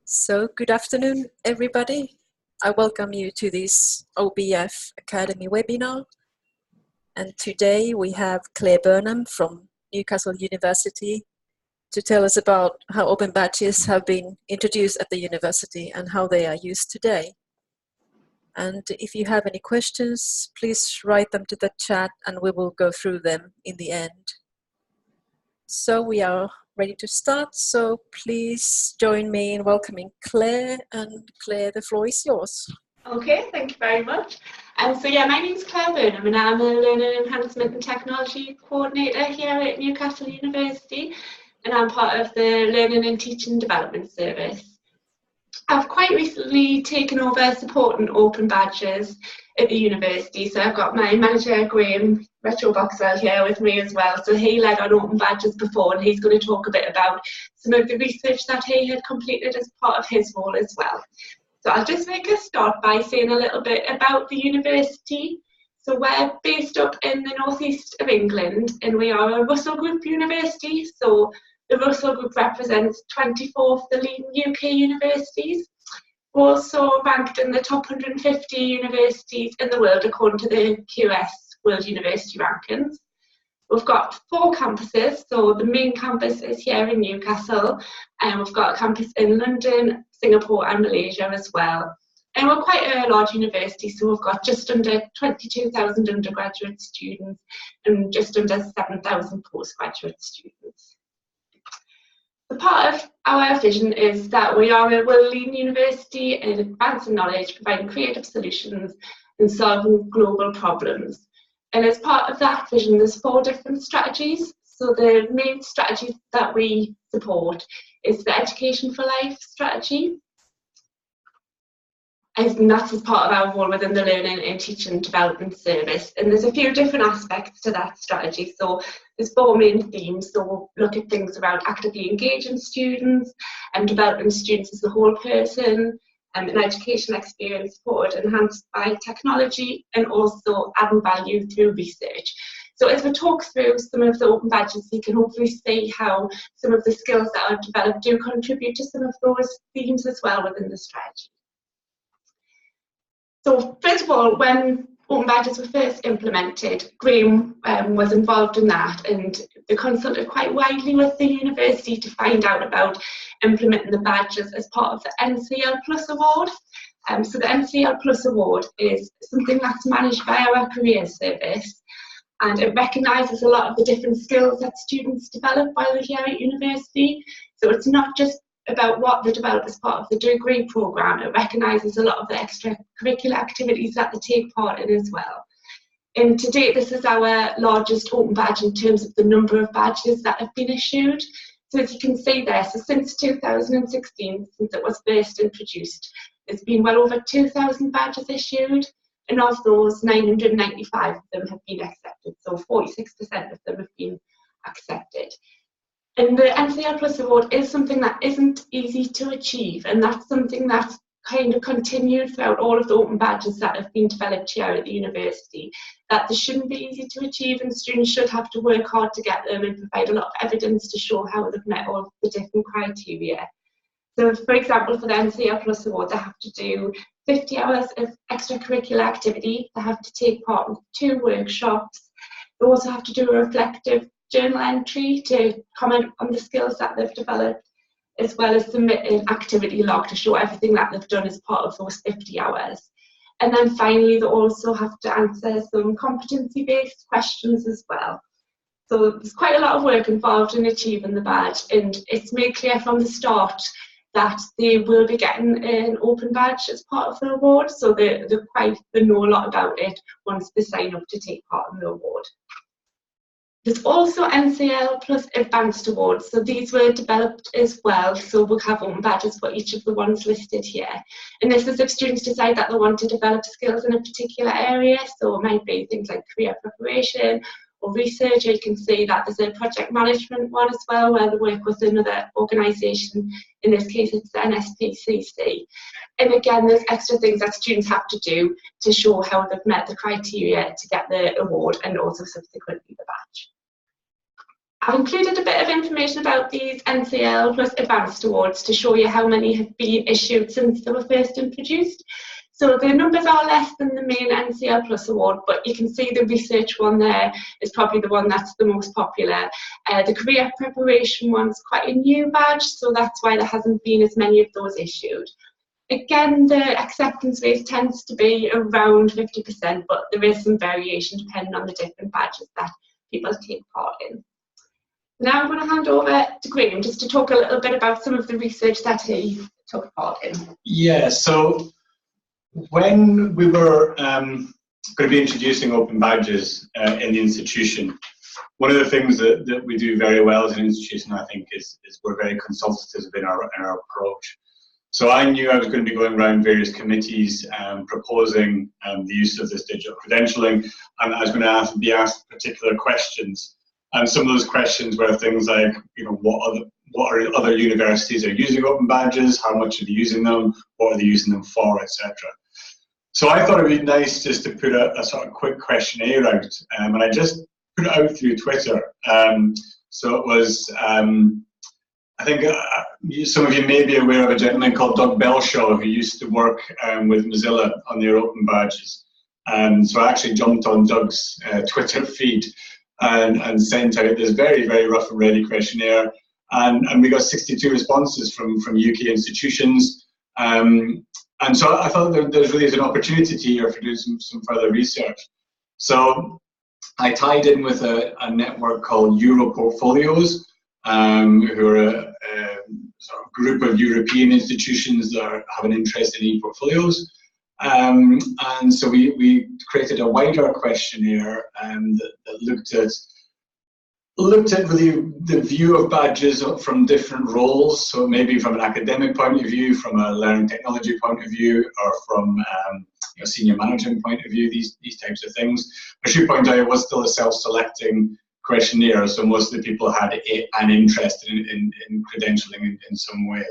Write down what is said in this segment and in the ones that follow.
So, good afternoon, everybody. I welcome you to this OBF Academy webinar. And today we have Claire Burnham from Newcastle University to tell us about how open badges have been introduced at the university and how they are used today. And if you have any questions, please write them to the chat and we will go through them in the end. So we are ready to start, so please join me in welcoming Claire. And Claire, the floor is yours. Okay, thank you very much. My name is Claire Burnham and I'm a Learning, Enhancement and Technology Co-ordinator here at Newcastle University, and I'm part of the Learning and Teaching Development Service. I've quite recently taken over supporting open badges at the university, so I've got my manager Graham Retro-Boxwell here with me as well. So he led on open badges before and he's going to talk a bit about some of the research that he had completed as part of his role as well. So I'll just make a start by saying a little bit about the university. So we're based up in the northeast of England and we are a Russell Group university. So the Russell Group represents 24 of the leading UK universities. We're also ranked in the top 150 universities in the world according to the QS World University Rankings. We've got 4 campuses, so the main campus is here in Newcastle, and we've got a campus in London, Singapore and Malaysia as well. And we're quite a large university, so we've got just under 22,000 undergraduate students and just under 7,000 postgraduate students. The part of our vision is that we are a world-leading university in advancing knowledge, providing creative solutions and solving global problems. And as part of that vision, there's 4 different strategies. So the main strategy that we support is the Education for Life strategy. And that's as part of our role within the Learning and Teaching Development Service. And there's a few different aspects to that strategy. So there's 4 main themes. So we'll look at things around actively engaging students and developing students as a whole person, an educational experience supported, enhanced by technology, and also adding value through research. So as we talk through some of the open badges, you can hopefully see how some of the skills that are developed do contribute to some of those themes as well within the strategy. So first of all, when open badges were first implemented, Graham was involved in that, and they consulted quite widely with the university to find out about implementing the badges as part of the NCL Plus Award. So the NCL Plus Award is something that's managed by our career service, and it recognises a lot of the different skills that students develop while they're here at university. So it's not just about what they develop as part of the degree programme, it recognises a lot of the extracurricular activities that they take part in as well. And to date, this is our largest open badge in terms of the number of badges that have been issued. So as you can see there, so since 2016, since it was first introduced, there's been well over 2,000 badges issued, and of those, 995 of them have been accepted, so 46% of them have been accepted. And the NCL Plus Award is something that isn't easy to achieve, and that's something that's kind of continued throughout all of the open badges that have been developed here at the university, that they shouldn't be easy to achieve and students should have to work hard to get them and provide a lot of evidence to show how they've met all of the different criteria. So for example, for the NCL Plus Award, they have to do 50 hours of extracurricular activity, they have to take part in 2 workshops, they also have to do a reflective journal entry to comment on the skills that they've developed, as well as submit an activity log to show everything that they've done as part of those 50 hours. And then finally, they also have to answer some competency-based questions as well. So there's quite a lot of work involved in achieving the badge, and it's made clear from the start that they will be getting an open badge as part of the award, so they know a lot about it once they sign up to take part in the award. There's also NCL Plus Advanced Awards, so these were developed as well, so we'll have open badges for each of the ones listed here. And this is if students decide that they want to develop skills in a particular area, so it might be things like career preparation or research, or you can see that there's a project management one as well, where they work with another organisation, in this case it's the NSPCC. And again, there's extra things that students have to do to show how they've met the criteria to get the award and also subsequently the badge. I've included a bit of information about these NCL plus Advanced Awards to show you how many have been issued since they were first introduced. So the numbers are less than the main NCL Plus award, but you can see the research one there is probably the one that's the most popular. The career preparation one's quite a new badge, so that's why there hasn't been as many of those issued. Again, the acceptance rate tends to be around 50%, but there is some variation depending on the different badges that people take part in. Now I'm going to hand over to Graham just to talk a little bit about some of the research that he took part in. Yeah, so when we were going to be introducing open badges in the institution, one of the things that we do very well as an institution, I think, is we're very consultative in our approach. So I knew I was going to be going around various committees proposing the use of this digital credentialing, and I was going to be asked particular questions. And some of those questions were things like, you know, what are other universities are using open badges, how much are they using them, what are they using them for, etc. So I thought it would be nice just to put a sort of quick questionnaire out, and I just put it out through Twitter. So it was, I think some of you may be aware of a gentleman called Doug Belshaw who used to work with Mozilla on their open badges. So I actually jumped on Doug's Twitter feed and sent out this very, very rough and ready questionnaire. And we got 62 responses from UK institutions. And so I thought there's really an opportunity here for doing some further research. So I tied in with a network called Euro Portfolios, who are a sort of group of European institutions that have an interest in e-portfolios. And so we created a wider questionnaire that looked at really the view of badges from different roles, so maybe from an academic point of view, from a learning technology point of view, or from a senior management point of view, these types of things. I should point out it was still a self-selecting questionnaire, so most of the people had an interest in credentialing in some way.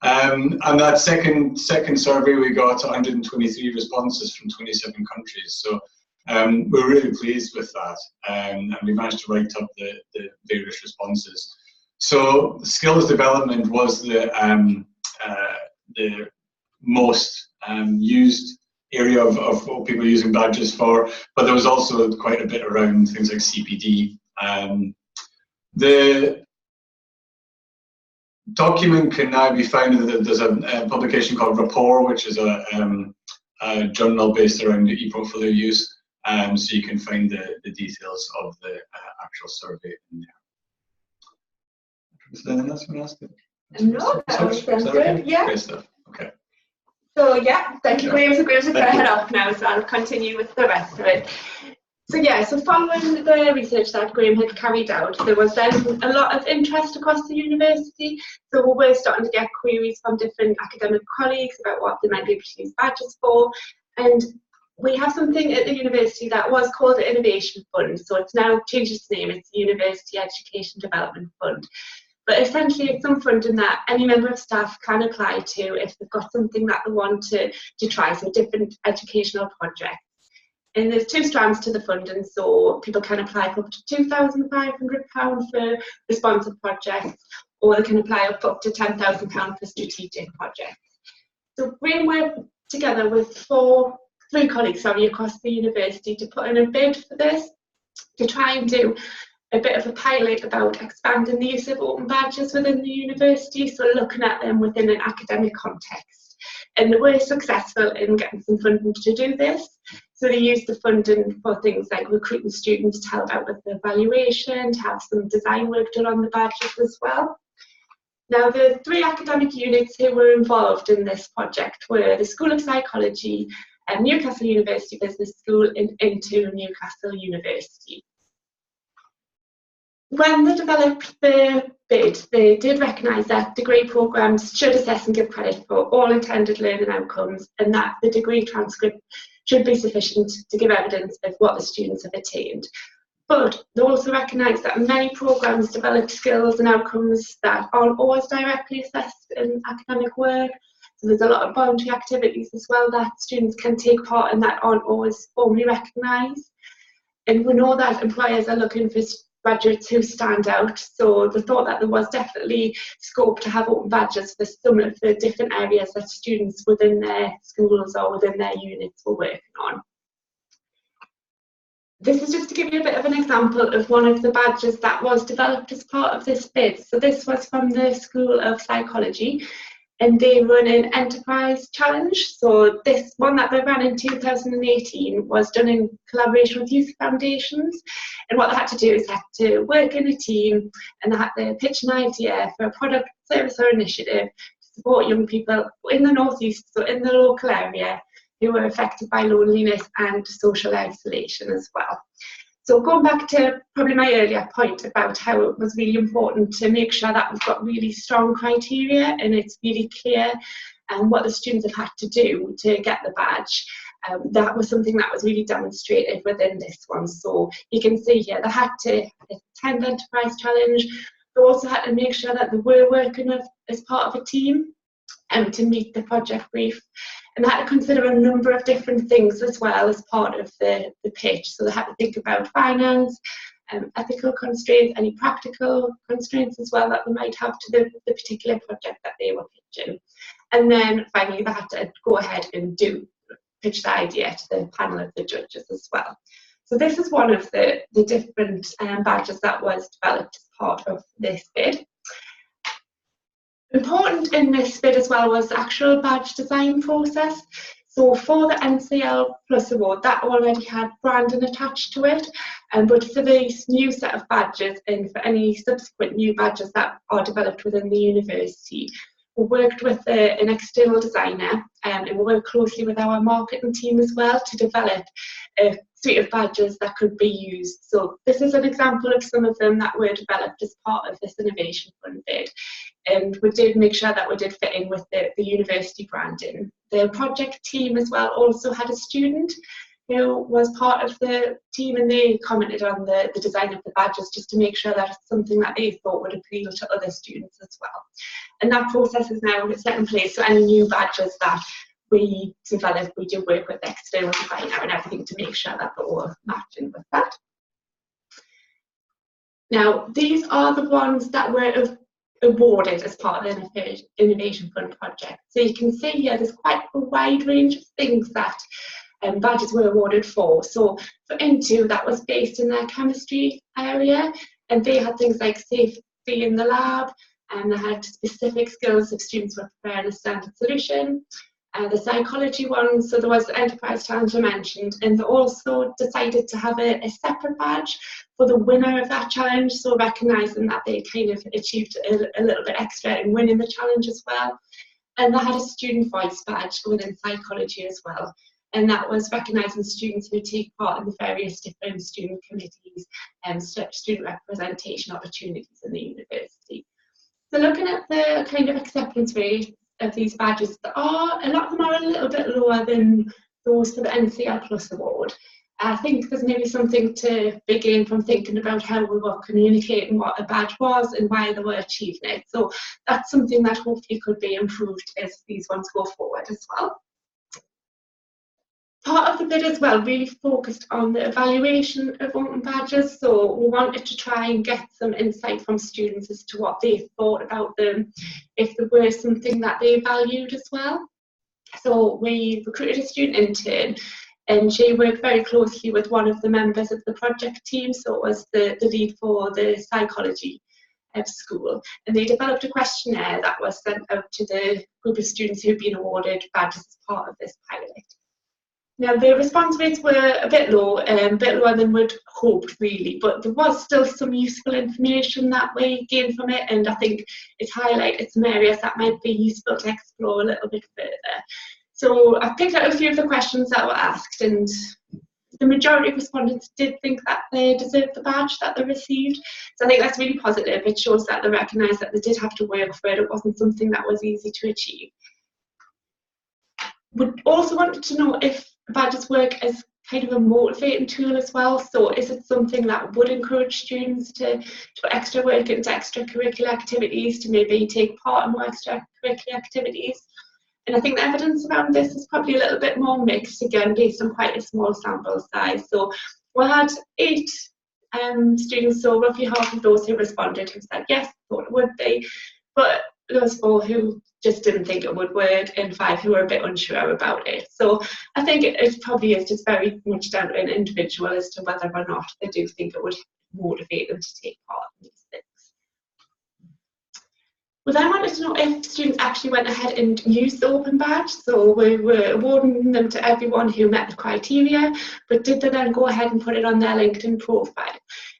And that second survey, we got 123 responses from 27 countries. So we're really pleased with that, and we managed to write up the various responses. So skills development was the most used area of what people are using badges for, but there was also quite a bit around things like CPD. The document can now be found. There's a publication called Rapport, which is a journal based around the e-portfolio use. So you can find the details of the actual survey in there. Is there anything else you want to ask? No, that was good. Okay? Yeah. Great stuff. Okay. So yeah, thank you, Graham. So Graham's going to head off now, so I'll continue with the rest of it. So yeah, so following the research that Graham had carried out, there was then a lot of interest across the university. So we were starting to get queries from different academic colleagues about what they might be able to use badges for. And we have something at the university that was called the Innovation Fund. So it's now changed its name, it's the University Education Development Fund. But essentially it's some funding that any member of staff can apply to if they've got something that they want to try, so different educational projects. And there's two strands to the funding, so people can apply for up to £2,500 for responsive projects, or they can apply up to £10,000 for strategic projects. So Graham worked together with three colleagues across the university to put in a bid for this, to try and do a bit of a pilot about expanding the use of open badges within the university, so looking at them within an academic context. And they were successful in getting some funding to do this. So they used the funding for things like recruiting students to help out with the evaluation, to have some design work done on the badges as well. Now, the three academic units who were involved in this project were the School of Psychology, Newcastle University Business School, and into Newcastle University. When they developed the bid, they did recognise that degree programmes should assess and give credit for all intended learning outcomes, and that the degree transcript should be sufficient to give evidence of what the students have attained. But they also recognise that many programmes develop skills and outcomes that aren't always directly assessed in academic work. So there's a lot of voluntary activities as well that students can take part in that aren't always formally recognised. And we know that employers are looking for graduates who stand out. So they thought that there was definitely scope to have open badges for some of the different areas that students within their schools or within their units were working on. This is just to give you a bit of an example of one of the badges that was developed as part of this bid. So this was from the School of Psychology, and they run an enterprise challenge. So this one that they ran in 2018 was done in collaboration with youth foundations. And what they had to do is they had to work in a team, and they had to pitch an idea for a product, service or initiative to support young people in the northeast, so in the local area, who were affected by loneliness and social isolation as well. So going back to probably my earlier point about how it was really important to make sure that we've got really strong criteria and it's really clear what the students have had to do to get the badge. That was something that was really demonstrated within this one. So you can see here, they had to attend the Enterprise Challenge. They also had to make sure that they were working as part of a team to meet the project brief. And they had to consider a number of different things as well as part of the pitch. So they had to think about finance, ethical constraints, any practical constraints as well that they might have to the particular project that they were pitching. And then finally they had to go ahead and pitch the idea to the panel of the judges as well. So this is one of the different badges that was developed as part of this bid. Important in this bid as well was the actual badge design process. So for the NCL Plus Award, that already had branding attached to it, but for this new set of badges and for any subsequent new badges that are developed within the university, we worked with an external designer and we worked closely with our marketing team as well to develop a suite of badges that could be used. So this is an example of some of them that were developed as part of this Innovation Fund bid. And we did make sure that we did fit in with the university branding. The project team as well also had a student who was part of the team, and they commented on the design of the badges just to make sure that it's something that they thought would appeal to other students as well. And that process is now set in place, so any new badges that we develop, we do work with the external designer and everything to make sure that they're all matching with that. Now, these are the ones that were awarded as part of the Innovation Fund project. So you can see here there's quite a wide range of things that badges were awarded for. So for Into, that was based in their chemistry area, and they had things like safety in the lab, and they had specific skills if students were preparing a standard solution. The psychology one, so there was the Enterprise Challenge I mentioned, and they also decided to have a separate badge for the winner of that challenge, so recognising that they kind of achieved a little bit extra in winning the challenge as well. And they had a student voice badge within psychology as well, and that was recognising students who take part in the various different student committees and student representation opportunities in the university. So looking at the kind of acceptance rate of these badges, a lot of them are a little bit lower than those for the NCL Plus Award. I think there's maybe something to begin from thinking about how we were communicating what a badge was and why they were achieving it. So that's something that hopefully could be improved as these ones go forward as well. Part of the bid as well really focused on the evaluation of open badges, so we wanted to try and get some insight from students as to what they thought about them, if there were something that they valued as well. So we recruited a student intern, and she worked very closely with one of the members of the project team, so it was the lead for the psychology of school, and they developed a questionnaire that was sent out to the group of students who'd been awarded badges as part of this pilot. Now, the response rates were a bit lower than we'd hoped, really, but there was still some useful information that we gained from it, and I think it's highlighted some areas that might be useful to explore a little bit further. So I've picked out a few of the questions that were asked, and the majority of respondents did think that they deserved the badge that they received. So I think that's really positive. It shows that they recognise that they did have to work for it. It wasn't something that was easy to achieve. We also wanted to know if badges work as kind of a motivating tool as well. So is it something that would encourage students to put extra work into extracurricular activities, to maybe take part in more extracurricular activities? And I think the evidence around this is probably a little bit more mixed, again, based on quite a small sample size. So we had 8 students, so roughly half of those who responded who said yes, thought it would be, but there was 4 who just didn't think it would work and 5 who were a bit unsure about it. So I think it probably is just very much down to an individual as to whether or not they do think it would motivate them to take part in these things. We then wanted to know if students actually went ahead and used the Open Badge. So we were awarding them to everyone who met the criteria, but did they then go ahead and put it on their LinkedIn profile?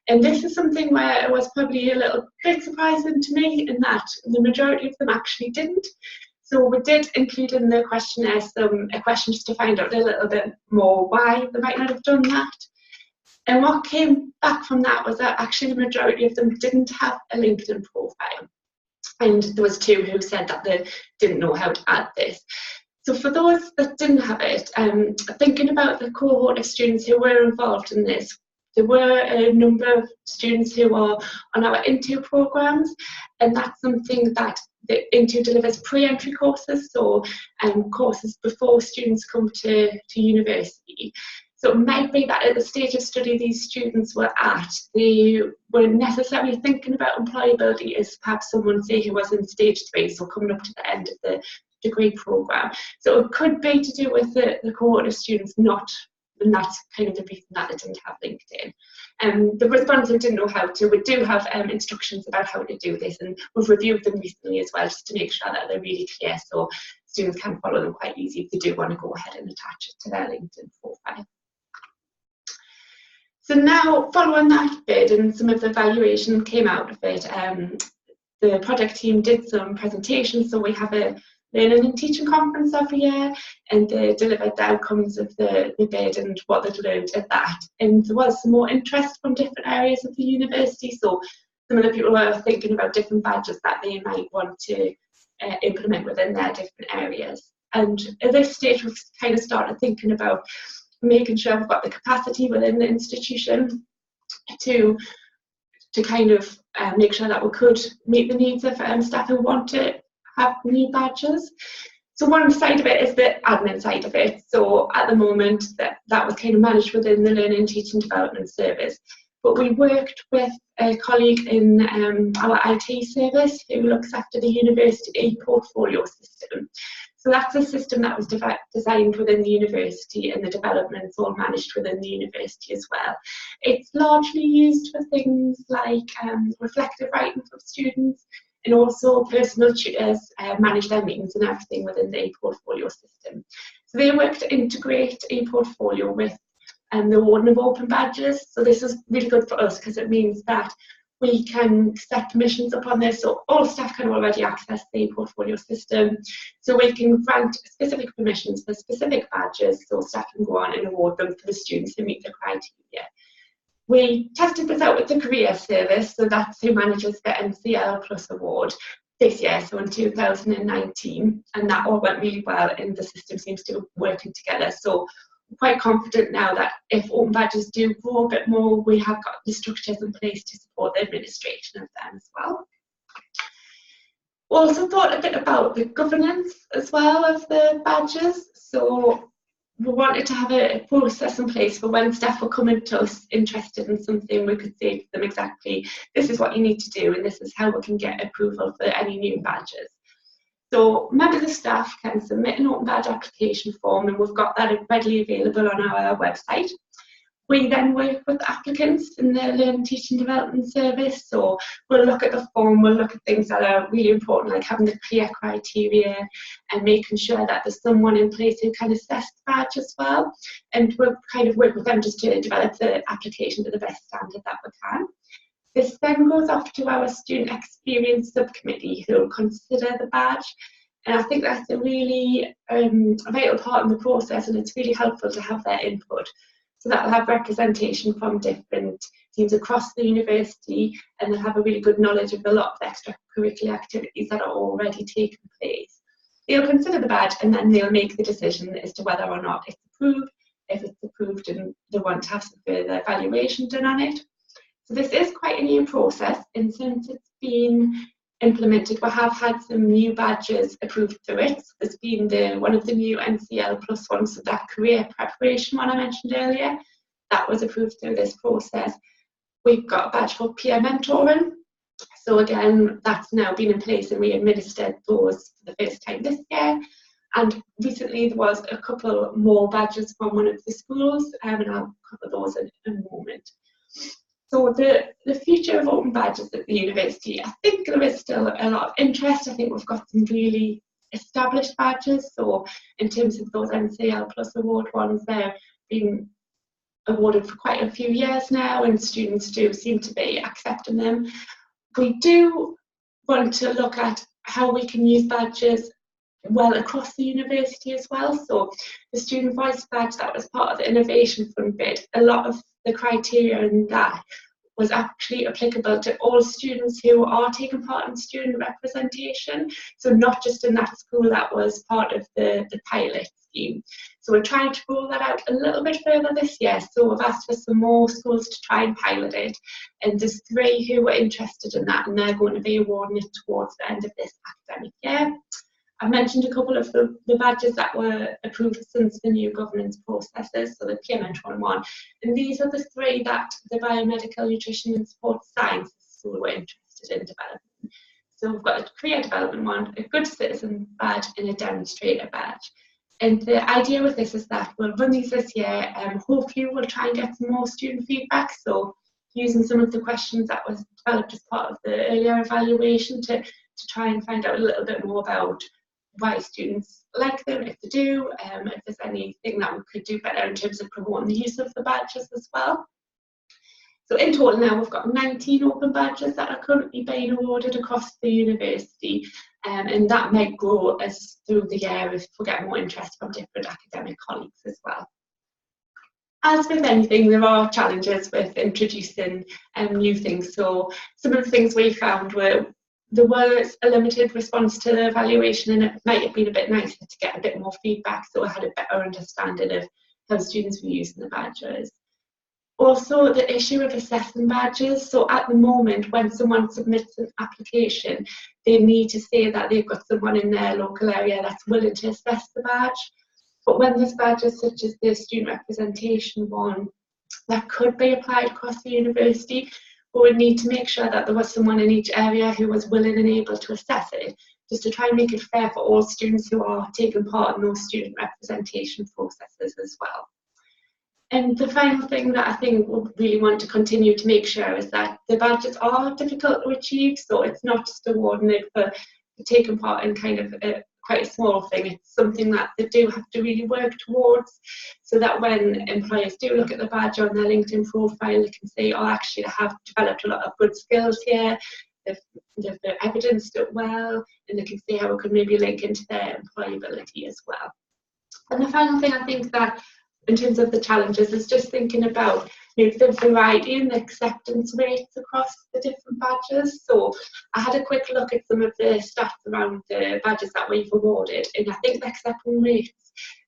And this is something where it was probably a little bit surprising to me in that the majority of them actually didn't. So we did include in the questionnaire a question just to find out a little bit more why they might not have done that. And what came back from that was that actually the majority of them didn't have a LinkedIn profile. And there was 2 who said that they didn't know how to add this. So for those that didn't have it, thinking about the cohort of students who were involved in this, there were a number of students who are on our Into programs, and that's something that the Into delivers pre-entry courses, so courses before students come to university. So it might be that at the stage of study these students were at, they weren't necessarily thinking about employability as perhaps someone, say, who was in stage 3, so coming up to the end of the degree programme. So it could be to do with the cohort of students not, and that's kind of the reason that they didn't have LinkedIn. The respondents who didn't know how to, we do have instructions about how to do this, and we've reviewed them recently as well, just to make sure that they're really clear so students can follow them quite easy if they do want to go ahead and attach it to their LinkedIn profile. So now, following that bid and some of the evaluation came out of it, the project team did some presentations. So we have a learning and teaching conference every year, and they delivered the outcomes of the bid and what they'd learned at that. And there was some more interest from different areas of the university. So some of the people were thinking about different badges that they might want to implement within their different areas. And at this stage, we've kind of started thinking about making sure we've got the capacity within the institution to kind of make sure that we could meet the needs of staff who want to have new badges. So one side of it is the admin side of it. So at the moment that was kind of managed within the Learning and Teaching Development Service. But we worked with a colleague in our IT service who looks after the university portfolio system. So that's a system that was designed within the university, and the development's all managed within the university as well. It's largely used for things like reflective writing for students, and also personal tutors manage their meetings and everything within the e-portfolio system. So they work to integrate e-portfolio with the awarding of open badges. So this is really good for us because it means that we can set permissions upon this, so all staff can already access the portfolio system. So we can grant specific permissions for specific badges, so staff can go on and award them for the students who meet the criteria. We tested this out with the career service, so that's who manages the MCL Plus award this year, so in 2019, and that all went really well, and the system seems to be working together. So quite confident now that if open badges do grow a bit more, we have got the structures in place to support the administration of them as well. We also thought a bit about the governance as well of the badges. So we wanted to have a process in place for when staff were coming to us interested in something, we could say to them exactly, this is what you need to do and this is how we can get approval for any new badges. So members of staff can submit an open badge application form, and we've got that readily available on our website. We then work with applicants in the Learning, Teaching Development Service. So we'll look at the form, we'll look at things that are really important, like having the clear criteria and making sure that there's someone in place who can assess the badge as well. And we'll kind of work with them just to develop the application to the best standard that we can. This then goes off to our Student Experience Subcommittee who will consider the badge. And I think that's a really vital part in the process, and it's really helpful to have their input. So that will have representation from different teams across the university, and they'll have a really good knowledge of a lot of the extracurricular activities that are already taking place. They'll consider the badge and then they'll make the decision as to whether or not it's approved. If it's approved and they want to have some further evaluation done on it. So this is quite a new process, and since it's been implemented, we have had some new badges approved through it. So there's been one of the new NCL Plus ones, so that career preparation one I mentioned earlier, that was approved through this process. we've got a badge for peer mentoring. So again, that's now been in place, and we administered those for the first time this year. And recently there was a couple more badges from one of the schools, and I'll cover those in a moment. So the future of open badges at the university, I think there is still a lot of interest. I think we've got some really established badges. So in terms of those NCL Plus award ones, they've been awarded for quite a few years now, and students do seem to be accepting them. We do want to look at how we can use badges well across the university as well. So the Student Voice badge that was part of the Innovation Fund bid, a lot of the criteria in that was actually applicable to all students who are taking part in student representation, so not just in that school that was part of the pilot scheme. So we're trying to roll that out a little bit further this year, so we've asked for some more schools to try and pilot it, and there's 3 who were interested in that, and they're going to be awarding it towards the end of this academic year. I mentioned a couple of the badges that were approved since the new governance processes, so the peer mentoring one, and these are the 3 that the biomedical nutrition and sports science school were interested in developing. So we've got a career development one, a good citizen badge, and a demonstrator badge. And the idea with this is that we'll run these this year, and hopefully we'll try and get some more student feedback. So using some of the questions that was developed as part of the earlier evaluation to try and find out a little bit more about why students like them, if they do, if there's anything that we could do better in terms of promoting the use of the badges as well. So in total now we've got 19 open badges that are currently being awarded across the university, and that might grow as through the year if we get more interest from different academic colleagues as well. As with anything, there are challenges with introducing new things. So some of the things we found were there was a limited response to the evaluation, and it might have been a bit nicer to get a bit more feedback so I had a better understanding of how students were using the badges. Also, the issue of assessing badges. So at the moment, when someone submits an application, they need to say that they've got someone in their local area that's willing to assess the badge. But when there's badges such as the student representation one that could be applied across the university, we would need to make sure that there was someone in each area who was willing and able to assess it, just to try and make it fair for all students who are taking part in those student representation processes as well. And the final thing that I think we really want to continue to make sure is that the badges are difficult to achieve, so it's not just awarding it for taking part in kind of quite a small thing. It's something that they do have to really work towards, so that when employers do look at the badge on their LinkedIn profile, they can say, oh, actually I have developed a lot of good skills here, they've evidenced it well, and they can see how it could maybe link into their employability as well. And the final thing I think that in terms of the challenges is just thinking about the variety and the acceptance rates across the different badges. So I had a quick look at some of the stats around the badges that we've awarded, and I think the acceptance rates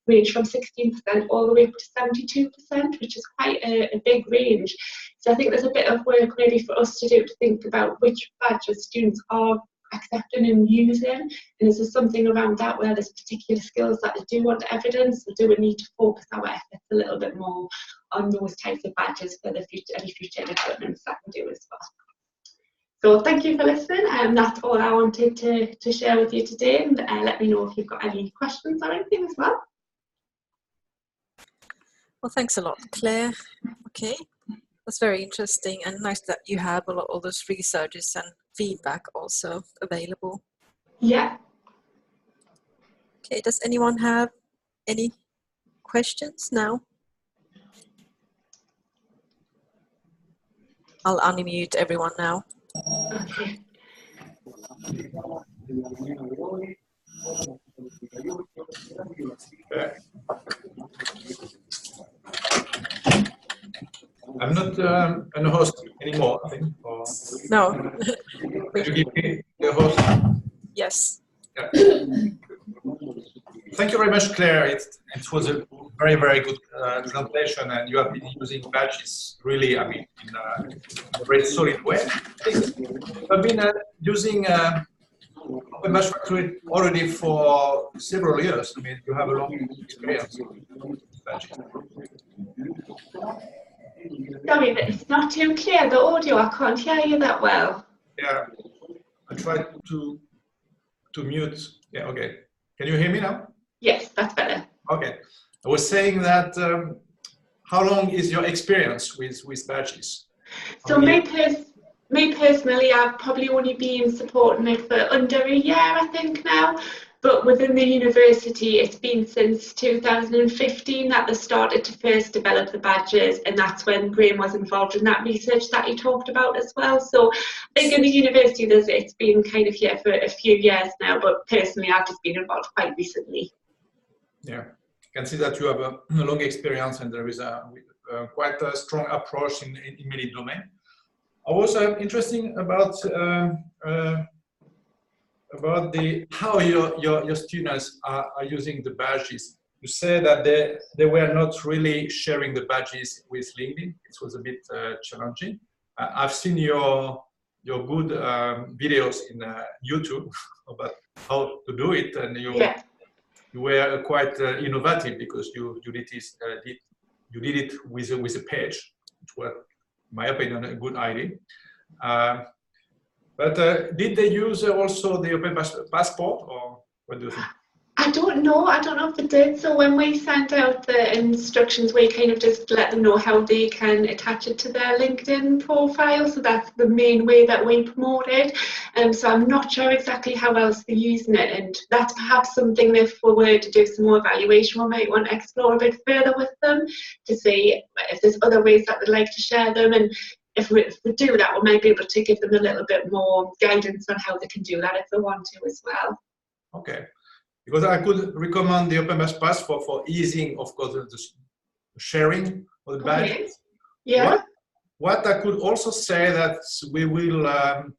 range from 16% all the way up to 72%, which is quite a big range. So I think there's a bit of work maybe for us to do to think about which badges students are accepting and using, and is there something around that where there's particular skills that they do want to evidence, or do we need to focus our efforts a little bit more on those types of badges for the future, any future developments that we do as well. So thank you for listening, and that's all I wanted to share with you today, and let me know if you've got any questions or anything as well. Well, thanks a lot, Claire. Okay, that's very interesting, and nice that you have all those researches and feedback also available. Yeah. Okay, does anyone have any questions now? I'll unmute everyone now. Okay. I'm not a host anymore, I think. Or No. Could you give me the host? Yes. Yeah. Thank you very much, Claire. It was a very, very good presentation, and you have been using badges really, I mean, in a very solid way. I've been using Open Badge Factory already for several years. I mean, you have a long experience with badges. Sorry, it's not too clear, the audio, I can't hear you that well. Yeah, I tried to mute. Yeah, okay. Can you hear me now? Yes, that's better. Okay. I was saying that how long is your experience with badges? So me personally, I've probably only been supporting it for under a year, I think now. But within the university, it's been since 2015 that they started to first develop the badges, and that's when Graham was involved in that research that he talked about as well. So I think in the university, it's been kind of here for a few years now, but personally, I've just been involved quite recently. Yeah, I can see that you have a long experience, and there is quite a strong approach in many domains. I was interesting about how your students are using the badges. You say that they were not really sharing the badges with LinkedIn. It was a bit challenging. I've seen your good videos in YouTube about how to do it, and you were quite innovative because you did it with a page, which was, in my opinion, a good idea. But did they use also the Open Passport, or what do you think? I don't know if they did. So when we sent out the instructions, we kind of just let them know how they can attach it to their LinkedIn profile. So that's the main way that we promote it. So I'm not sure exactly how else they're using it. And that's perhaps something, if we were to do some more evaluation, we might want to explore a bit further with them to see if there's other ways that they'd like to share them. And if we do that, we might be able to give them a little bit more guidance on how they can do that if they want to as well. Okay. Because I could recommend the Open Passport for easing, of course, the sharing of the badges. Yeah. What I could also say that we will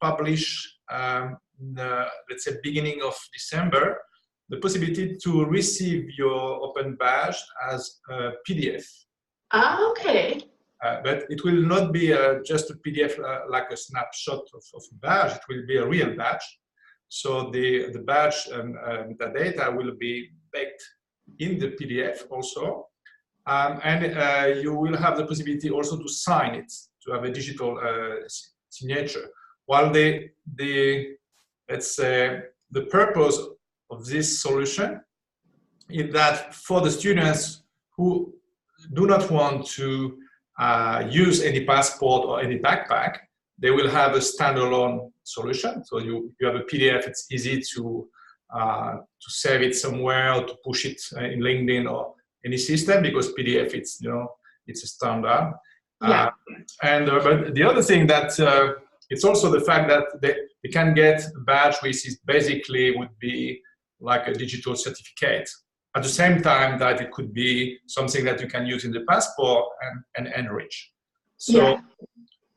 publish, let's say, beginning of December, the possibility to receive your Open Badge as a PDF. Ah, okay. But it will not be just a PDF like a snapshot of a badge. It will be a real badge. So the badge and metadata will be baked in the PDF also. And you will have the possibility also to sign it, to have a digital signature. While let's say, the purpose of this solution is that for the students who do not want to use any passport or any backpack, they will have a standalone solution. So you have a PDF. It's easy to save it somewhere or to push it in LinkedIn or any system, because PDF it's a standard. Yeah. But the other thing that it's also the fact that they can get a badge which is basically would be like a digital certificate. At the same time that it could be something that you can use in the passport and enrich. So. Yeah.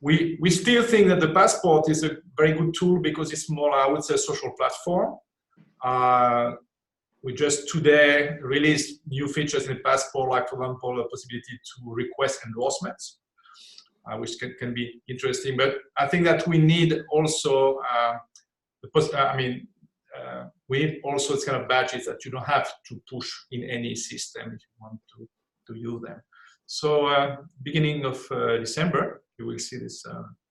We still think that the passport is a very good tool because it's more, I would say, a social platform. We just today released new features in the passport, like, for example, a possibility to request endorsements, which can be interesting. But I think that we need also, we need also this kind of badges that you don't have to push in any system if you want to use them. So beginning of December, you will see this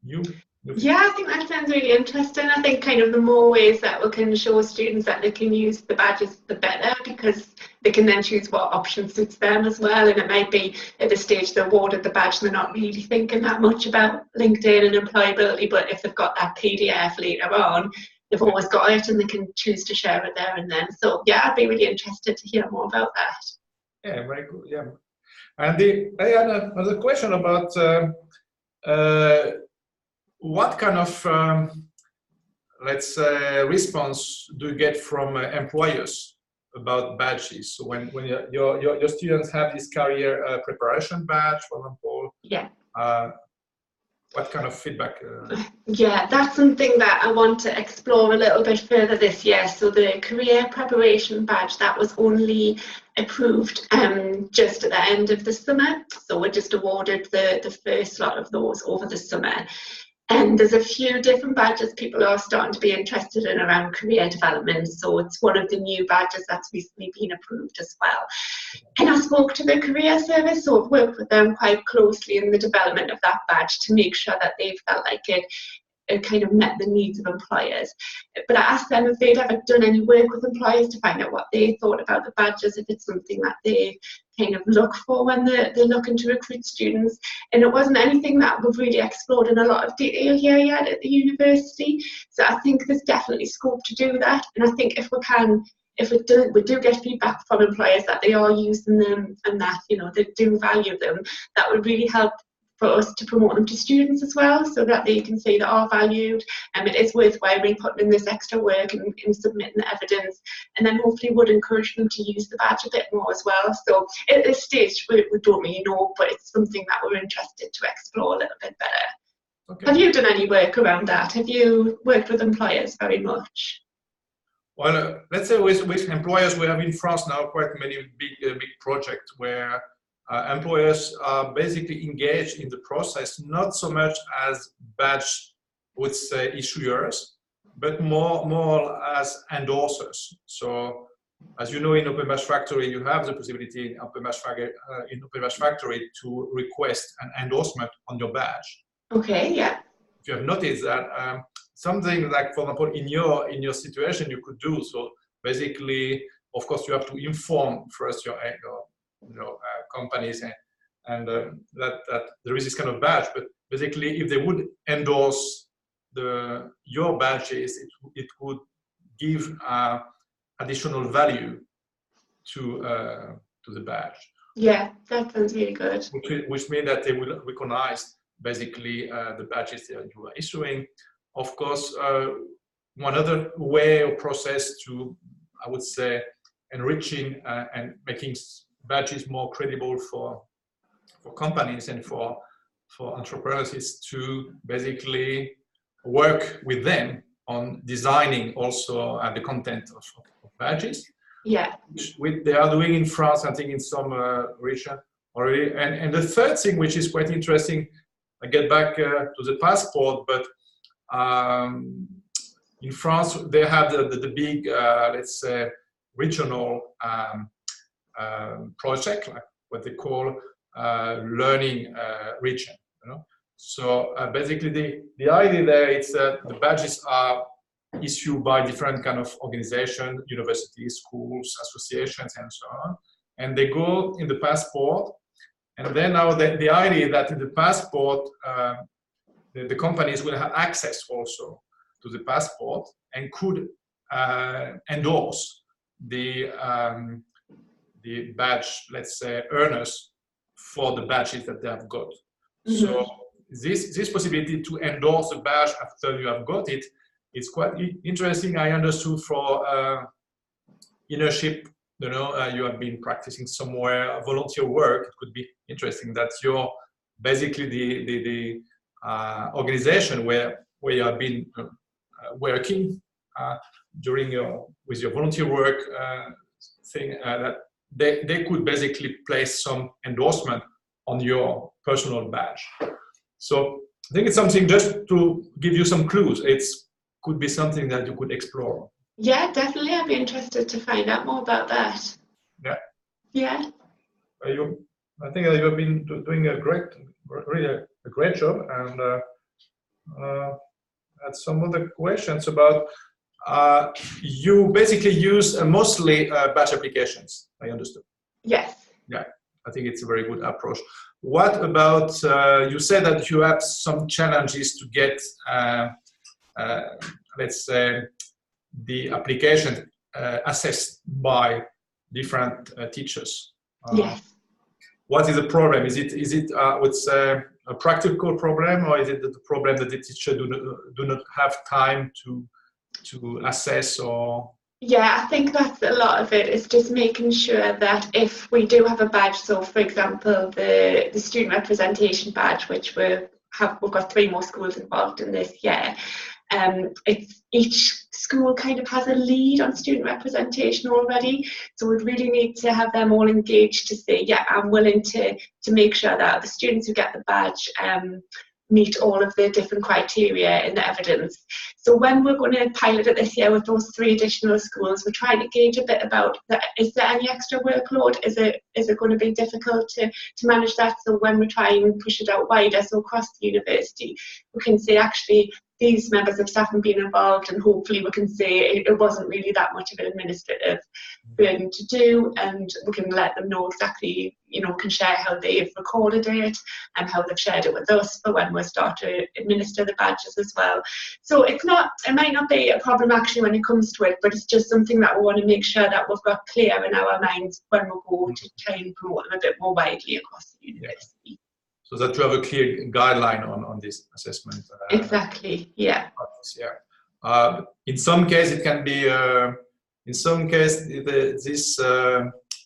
new. Yeah, I think that sounds really interesting. I think kind of the more ways that we can show students that they can use the badges, the better, because they can then choose what option suits them as well. And it might be at the stage they're awarded the badge, they're not really thinking that much about LinkedIn and employability, but if they've got that PDF later on, they've always got it and they can choose to share it there and then. So yeah, I'd be really interested to hear more about that. Yeah, very good. Yeah. And I had another question about what kind of, let's say, response do you get from employers about badges? So when your students have this career preparation badge, for example, yeah. What kind of feedback? Yeah, that's something that I want to explore a little bit further this year. So the career preparation badge, that was only approved just at the end of the summer. So we just awarded the first lot of those over the summer. And there's a few different badges people are starting to be interested in around career development. So it's one of the new badges that's recently been approved as well. And I spoke to the career service, so I've worked with them quite closely in the development of that badge to make sure that they felt like it kind of met the needs of employers. But I asked them if they'd ever done any work with employers to find out what they thought about the badges, if it's something that they kind of look for when they're looking to recruit students. And it wasn't anything that we've really explored in a lot of detail here yet at the university. So I think there's definitely scope to do that. And I think if we do get feedback from employers that they are using them and that, you know, they do value them, that would really help for us to promote them to students as well, so that they can see they are valued, and it is worthwhile me putting in this extra work and submitting the evidence, and then hopefully would encourage them to use the badge a bit more as well. So at this stage we don't really know, but it's something that we're interested to explore a little bit better. Okay. Have you done any work around that? Have you worked with employers very much? Well, let's say with employers, we have in France now quite many big projects where employers are basically engaged in the process, not so much as badge, would say, issuers, but more as endorsers. So, as you know, in Open Badge Factory, you have the possibility in Open Badge Factory to request an endorsement on your badge. Okay, yeah. If you have noticed that, something like, for example, in your situation, you could do so. Basically, of course, you have to inform first your companies and that there is this kind of badge. But basically, if they would endorse your badges, it would give additional value to the badge. Yeah, that sounds really good. Which means that they will recognize basically the badges that you are issuing. Of course, one other way or process to, I would say, enriching and making badges more credible for companies and for entrepreneurs is to basically work with them on designing also the content of badges. Yeah. Which they are doing in France, I think in some region already. And the third thing, which is quite interesting, I get back to the passport, but in France they have the big, let's say, regional project, like what they call learning region. You know? So basically the idea there is that the badges are issued by different kind of organizations, universities, schools, associations, and so on. And they go in the passport. And then now the idea that in the passport, the companies will have access also to the passport and could endorse the badge, let's say, earners for the badges that they have got. Mm-hmm. So this possibility to endorse the badge after you have got it is quite interesting. I understood for internship, you know, you have been practicing somewhere, volunteer work. It could be interesting that you're basically the organization where you have been working with your volunteer work thing, that they could basically place some endorsement on your personal badge. So I think it's something, just to give you some clues, could be something that you could explore. Yeah, definitely. I'd be interested to find out more about that. Yeah. Yeah. I think you have been doing really a great job. And had some other questions about, you basically use mostly batch applications, I understood. Yes. Yeah, I think it's a very good approach. What about, you said that you have some challenges to get, let's say, the application assessed by different teachers. Yes. What is the problem? Is it I would say, a practical problem, or is it the problem that the teacher do not have time to assess? Or yeah, I think that's a lot of it, is just making sure that if we do have a badge, so for example the student representation badge, which we've got 3 more schools involved in this year, it's each school kind of has a lead on student representation already, so we really need to have them all engaged to say, yeah, I'm willing to make sure that the students who get the badge meet all of the different criteria and the evidence. So when we're going to pilot it this year with those 3 additional schools, we're trying to gauge a bit about is there any extra workload? Is it going to be difficult to manage that? So when we try and push it out wider, so across the university, we can say actually these members of staff have been involved, and hopefully we can say it wasn't really that much of an administrative burden to do, and we can let them know exactly, can share how they've recorded it and how they've shared it with us for when we start to administer the badges as well. So it might not be a problem actually when it comes to it, but it's just something that we want to make sure that we've got clear in our minds when we go to try and promote them a bit more widely across the university. So that you have a clear guideline on this assessment. Exactly, yeah. In some cases, it can be, in some cases, this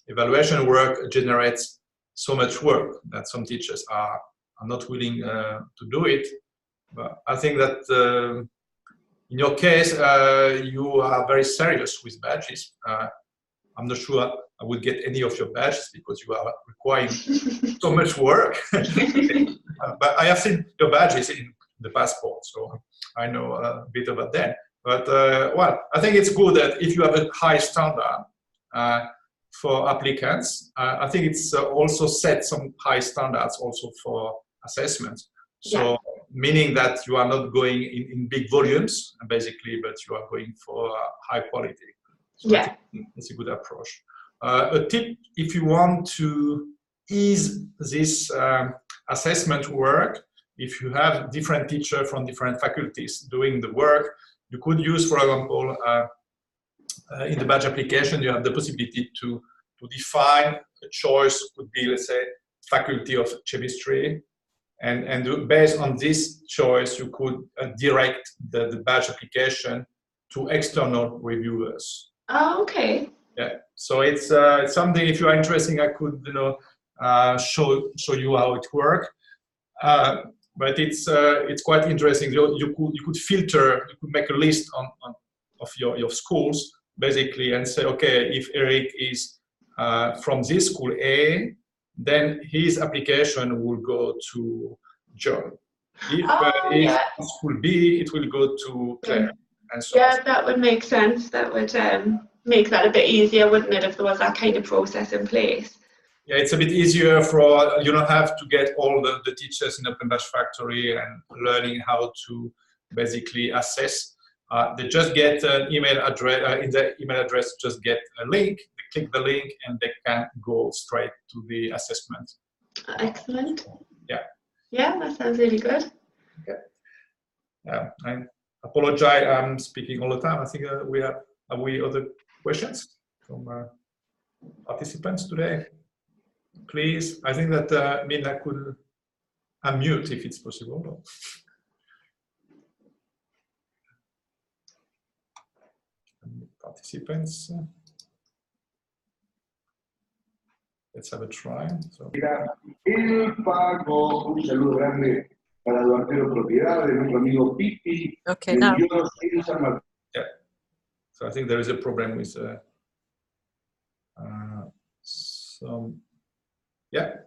evaluation work generates so much work that some teachers are not willing to do it. But I think that in your case, you are very serious with badges. I'm not sure I would get any of your badges because you are requiring so much work. But I have seen your badges in the passport, so I know a bit about that. But well, I think it's good that if you have a high standard for applicants, I think it's also set some high standards also for assessments. So meaning that you are not going in big volumes, basically, but you are going for high quality. So I think it's a good approach. A tip, if you want to ease this assessment work, if you have different teachers from different faculties doing the work, you could use, for example, in the badge application, you have the possibility to define a choice, could be, let's say, faculty of chemistry, and based on this choice, you could direct the badge application to external reviewers. Oh, okay. Yeah, so it's something. If you are interested, I could show you how it works. But it's quite interesting. You could filter. You could make a list of your schools basically, and say, okay, if Eric is from this school A, then his application will go to John. If school B, it will go to Claire. And so on. That would make sense. That would make that a bit easier, wouldn't it, if there was that kind of process in place? Yeah, it's a bit easier for, you don't have to get all the teachers in Open Badge Factory and learning how to basically assess. They just get an email address, in the email address, just get a link, they click the link, and they can go straight to the assessment. Excellent. Yeah. Yeah, that sounds really good. Okay. Yeah, I apologize, I'm speaking all the time. I think we have other questions from participants today? Please, I think that Mina could unmute if it's possible. Participants, let's have a try. So. El pago, un saludo grande para Duarte Propiedad, de nuestro amigo Pipi. Okay, now. Yeah. So I think there is a problem with some. Yeah.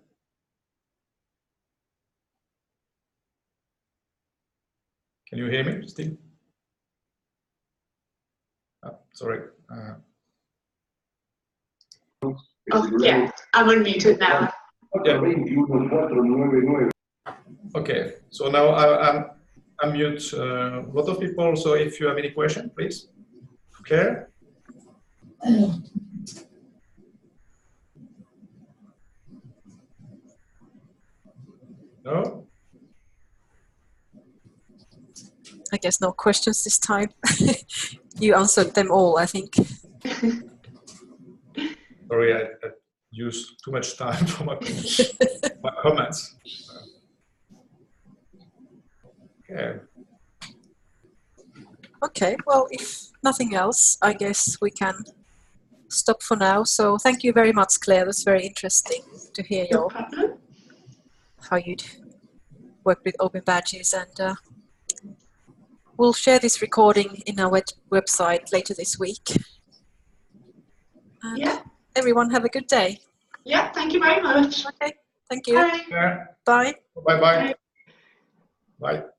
Can you hear me, Steve? Oh, sorry. Oh, yeah, I'm unmuted now. Yeah. Okay, so now I'm unmute a lot of people. So if you have any question, please. Claire? No? I guess no questions this time. You answered them all, I think. Sorry, I used too much time for my comments. Okay. Okay, well, if nothing else, I guess we can stop for now. So thank you very much, Claire. That's very interesting to hear how you'd work with open badges, and we'll share this recording in our website later this week. And yeah. Everyone have a good day. Yeah, thank you very much. Okay, thank you. Bye. Bye. Bye-bye. Bye.